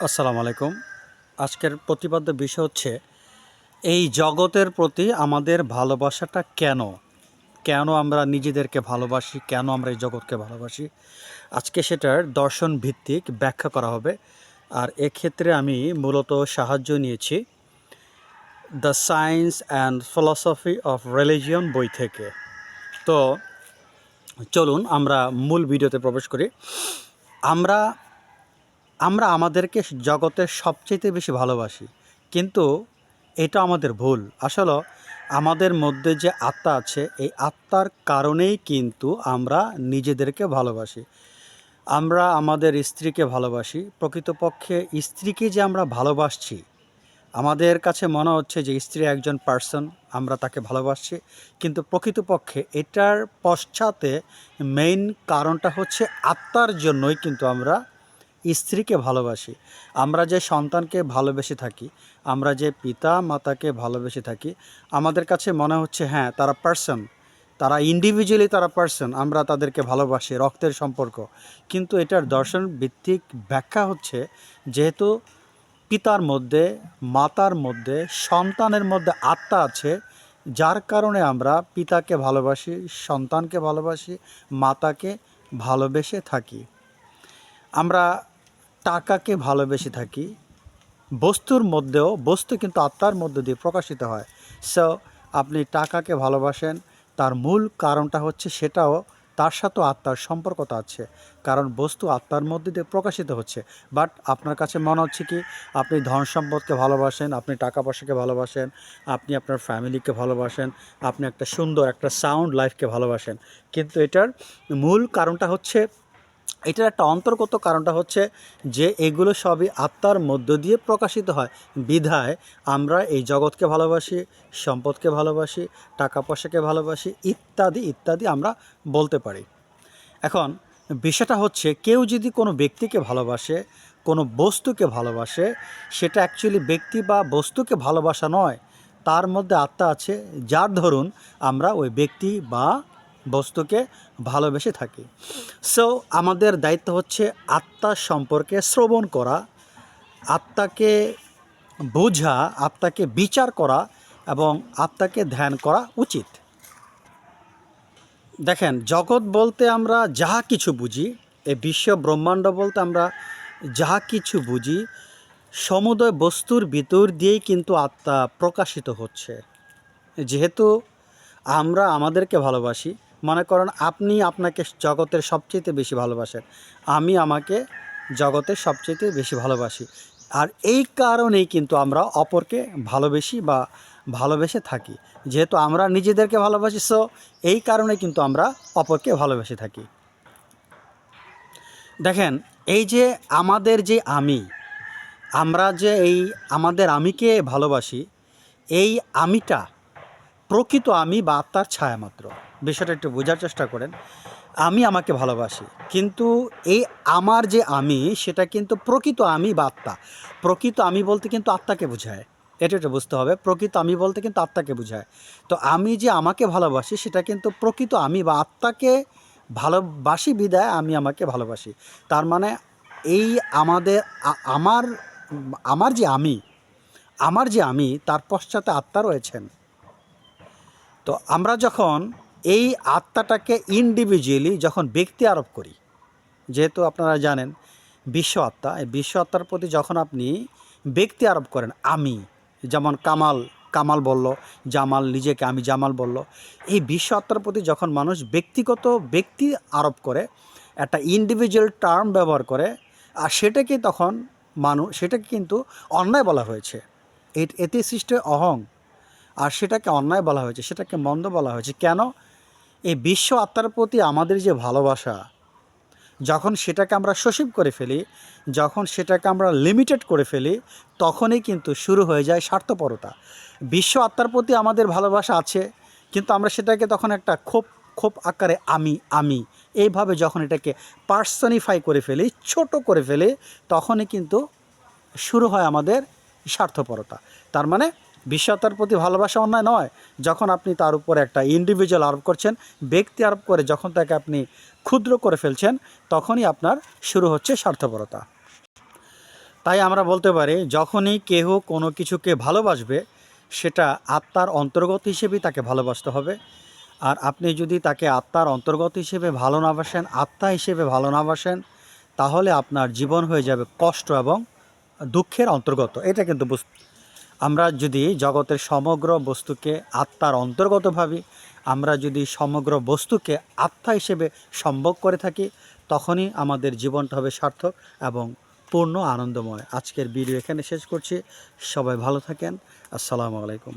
আসসালামু আলাইকুম। আজকের প্রতিপাদ্য বিষয় হচ্ছে এই জগতের প্রতি আমাদের ভালোবাসাটা কেন? কেন আমরা নিজেদেরকে ভালোবাসি? কেন আমরা এই জগৎকে ভালোবাসি? আজকে সেটার দর্শন ভিত্তিক ব্যাখ্যা করা হবে। আর এক্ষেত্রে আমি মূলত সাহায্য নিয়েছি the science and philosophy of religion বই থেকে। তো চলুন আমরা মূল ভিডিওতে প্রবেশ করি। আমরা আমরা আমাদেরকে জগতের সবচেয়ে বেশি ভালোবাসি, কিন্তু এটা আমাদের ভুল। আসলে আমাদের মধ্যে যে আত্মা আছে, এই আত্মার কারণেই কিন্তু আমরা নিজেদেরকে ভালোবাসি। আমরা আমাদের স্ত্রীকে ভালোবাসি, প্রকৃতপক্ষে স্ত্রীকে যে আমরা ভালোবাসছি, আমাদের কাছে মনে হচ্ছে যে স্ত্রী একজন পার্সন, আমরা তাকে ভালোবাসছি, কিন্তু প্রকৃতপক্ষে এটার পশ্চাতে মেইন কারণটা হচ্ছে আত্মার জন্যই কিন্তু আমরা স্ত্রীকে ভালোবাসি। আমরা যে সন্তানকে ভালোবেসে থাকি, আমরা যে পিতা মাতাকে ভালোবেসে থাকি, আমাদের কাছে মনে হচ্ছে হ্যাঁ তারা পার্সন, তারা ইন্ডিভিজুয়ালি তারা পার্সন, আমরা তাদেরকে ভালোবাসি, রক্তের সম্পর্ক। কিন্তু এটার দর্শন ভিত্তিক ব্যাখ্যা হচ্ছে, যেহেতু পিতার মধ্যে, মাতার মধ্যে, সন্তানের মধ্যে আত্মা আছে, যার কারণে আমরা পিতাকে ভালোবাসি, সন্তানকে ভালোবাসি, মাতাকে ভালোবেসে থাকি। আমরা টাকাকে ভালোবেসে থাকি, বস্তুর মধ্যেও, বস্তু কিন্তু আত্মার মধ্য দিয়ে প্রকাশিত হয়। সো আপনি টাকাকে ভালোবাসেন, তার মূল কারণটা হচ্ছে সেটাও তার সাথেও আত্মার সম্পর্কতা আছে, কারণ বস্তু আত্মার মধ্যে দিয়ে প্রকাশিত হচ্ছে। বাট আপনার কাছে মনে হচ্ছে কি আপনি ধন সম্পদকে ভালোবাসেন, আপনি টাকা পয়সাকে ভালোবাসেন, আপনি আপনার ফ্যামিলিকে ভালোবাসেন, আপনি একটা সুন্দর একটা সাউন্ড লাইফকে ভালোবাসেন, কিন্তু এটার মূল কারণটা হচ্ছে, এটার একটা অন্তর্গত কারণটা হচ্ছে যে এগুলো সবই আত্মার মধ্য দিয়ে প্রকাশিত হয়। বিধায় আমরা এই জগৎকে ভালোবাসি, সম্পদকে ভালোবাসি, টাকা পয়সাকে ভালোবাসি, ইত্যাদি ইত্যাদি আমরা বলতে পারি। এখন বিষয়টা হচ্ছে, কেউ যদি কোনো ব্যক্তিকে ভালোবাসে, কোনো বস্তুকে ভালোবাসে, সেটা অ্যাকচুয়ালি ব্যক্তি বা বস্তুকে ভালোবাসা নয়, তার মধ্যে আত্মা আছে, যার ধরুন আমরা ওই ব্যক্তি বা বস্তুকে ভালোবেসে থাকি। সো আমাদের দায়িত্ব হচ্ছে আত্মার সম্পর্কে শ্রবণ করা, আত্মাকে বোঝা, আত্মাকে বিচার করা এবং আত্মাকে ধ্যান করা উচিত। দেখেন, জগৎ বলতে আমরা যাহা কিছু বুঝি, এই বিশ্ব ব্রহ্মাণ্ড বলতে আমরা যাহা কিছু বুঝি, সমুদয় বস্তুর ভিতর দিয়েই কিন্তু আত্মা প্রকাশিত হচ্ছে। যেহেতু আমরা আমাদেরকে ভালোবাসি, মনে করেন আপনি আপনাকে জগতের সবচেয়ে বেশি ভালোবাসেন, আমি আমাকে জগতের সবচেয়ে বেশি ভালোবাসি। আর এই কারণেই কিন্তু আমরা অপরকে ভালোবেসি বা ভালোবেসে থাকি। যেহেতু আমরা নিজেদেরকে ভালোবাসি, সো এই কারণে কিন্তু আমরা অপরকে ভালোবেসে থাকি। দেখেন, এই যে আমাদের যে আমি, আমরা যে এই আমাদের আমিকে ভালোবাসি, এই আমিটা প্রকৃত আমি বা আত্মার ছায়া মাত্র। বিষয়টা একটু বোঝার চেষ্টা করেন। আমি আমাকে ভালোবাসি, কিন্তু এই আমার যে আমি, সেটা কিন্তু প্রকৃত আমি বা আত্মা। প্রকৃত আমি বলতে কিন্তু আত্মাকে বোঝায়, এটা একটু বুঝতে হবে। প্রকৃত আমি বলতে কিন্তু আত্মাকে বোঝায়। তো আমি যে আমাকে ভালোবাসি, সেটা কিন্তু প্রকৃত আমি বা আত্মাকে ভালোবাসি, বিদায় আমি আমাকে ভালোবাসি। তার মানে এই আমাদের আমার আমার যে আমি, আমার যে আমি, তার পশ্চাতে আত্মা রয়েছেন। তো আমরা যখন এই আত্মাটাকে ইন্ডিভিজুয়ালি যখন ব্যক্তি আরোপ করি, যেহেতু আপনারা জানেন বিশ্ব আত্মা, এই বিশ্ব আত্মার প্রতি যখন আপনি ব্যক্তি আরোপ করেন, আমি, যেমন কামাল কামাল বলল, জামাল নিজেকে আমি জামাল বলল, এই বিশ্ব আত্মার প্রতি যখন মানুষ ব্যক্তিগত ব্যক্তি আরোপ করে, একটা ইন্ডিভিজুয়াল টার্ম ব্যবহার করে, আর সেটাকে তখন সেটাকে কিন্তু অন্যায় বলা হয়েছে। এতে সৃষ্ট অহং, আর সেটাকে অন্যায় বলা হয়েছে, সেটাকে মন্দ বলা হয়েছে। কেন? এই বিশ্ব আত্মার প্রতি আমাদের যে ভালোবাসা, যখন সেটাকে আমরা সসীম করে ফেলি, যখন সেটাকে আমরা লিমিটেড করে ফেলি, তখনই কিন্তু শুরু হয়ে যায় স্বার্থপরতা। বিশ্ব আত্মার প্রতি আমাদের ভালোবাসা আছে, কিন্তু আমরা সেটাকে তখন একটা ক্ষোভ ক্ষোভ আকারে আমি এইভাবে যখন এটাকে পার্সনিফাই করে ফেলি, ছোট করে ফেলি, তখনই কিন্তু শুরু হয় আমাদের স্বার্থপরতা। তার মানে বিশ্ব আত্মার প্রতি ভালোবাসা অন্যায় নয়। যখন আপনি তার উপরে একটা ইন্ডিভিজুয়াল আরোপ করছেন, ব্যক্তি আরোপ করে যখন তাকে আপনি ক্ষুদ্র করে ফেলছেন, তখনই আপনার শুরু হচ্ছে স্বার্থপরতা। তাই আমরা বলতে পারি যখনই কেহ কোনো কিছুকে ভালোবাসবে সেটা আত্মার অন্তর্গত হিসেবেই তাকে ভালোবাসতে হবে। আর আপনি যদি তাকে আত্মার অন্তর্গত হিসেবে ভালো না বাসেন, আত্মা হিসেবে ভালো না বাসেন, তাহলে আপনার জীবন হয়ে যাবে কষ্ট এবং দুঃখের অন্তর্গত। এটা কিন্তু আমরা যদি জগতের সমগ্র বস্তুকে আত্মার অন্তর্গত ভাবি, আমরা যদি সমগ্র বস্তুকে আত্মা হিসেবে সম্ভোগ করে থাকি, তখনই আমাদের জীবনটা হবে সার্থক এবং পূর্ণ আনন্দময়। আজকের ভিডিও এখানে শেষ করছি। সবাই ভালো থাকেন। আসসালামু আলাইকুম।